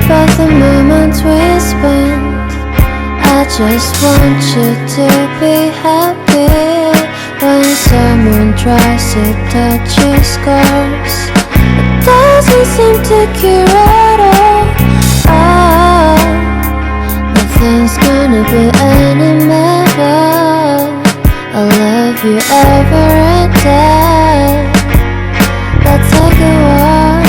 About the moments we spent, I just want you to be happy. When someone tries to touch your scars, it doesn't seem to cure at all. Nothing's gonna be any better. I'll love you every day. Let's take a walk.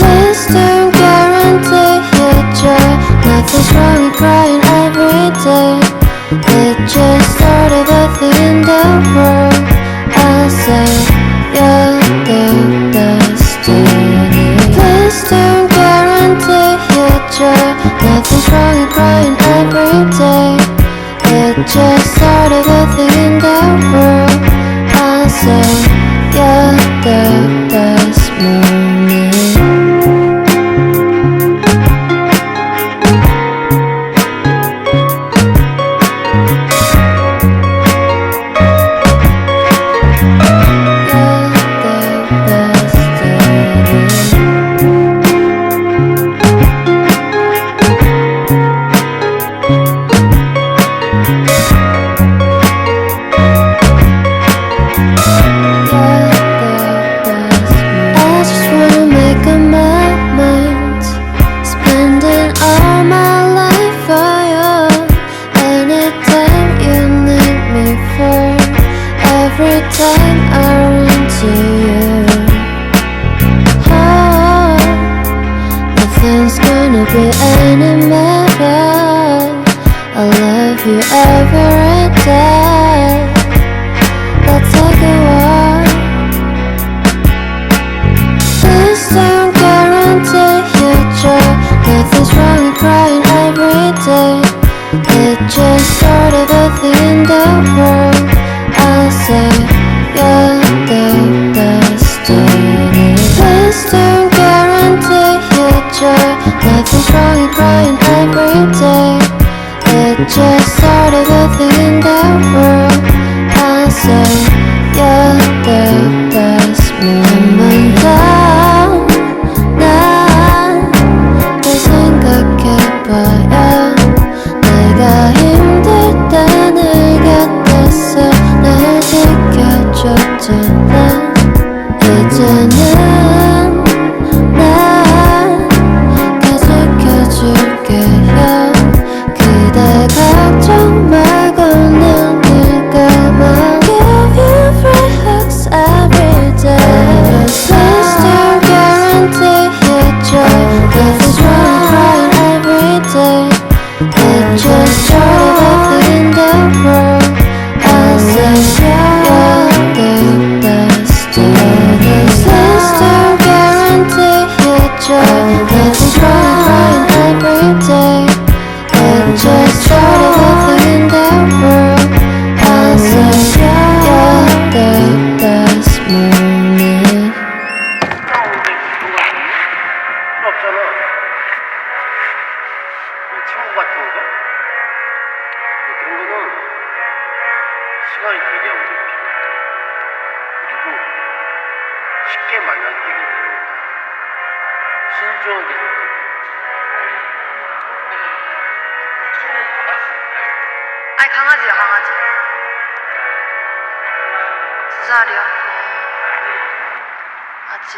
Please don't guarantee your joy. Nothing's wrong with crying every day. It just started a thing in the world. I'll say you're the best to me. Please don't guarantee your joy. Nothing's wrong with crying every day. It just started a thing in the world. I'll say you're the best moment. Every time I run to you, nothing's gonna be any better. I love you every day. Let's take a walk. Please don't guarantee your joy. Nothing's wrong with crying every day. It just started a thing in the world. I'll say you're the best to me. Please don't guarantee your joy. Nothing's wrong with crying every day. It just started a thing in the world. I'll say you're the best. 한번 더 난 또 생각해봐요. 내가 힘들 때 내 곁에서 날 지켜줬잖아. 이제는 난 가지켜줄게요. 그대 걱정 말고 눈을 감아. Give you free hugs every day. Please don't guarantee your joy. Nothing's wrong with crying every day. It just started a thing in the world. I'll say you're the best to me. Please don't guarantee your joy. Nothing's wrong with crying every day. It just started a thing in the world. I'll say you're the best moment. 없잖아. 친구 같은 거? 그런 거는 시간이 되게 오래 필요해. 그리고 쉽게 만나서 해결되는 거야. 신중하게 생각해. 아니 강아지야 강아지. 2살이야. 아직.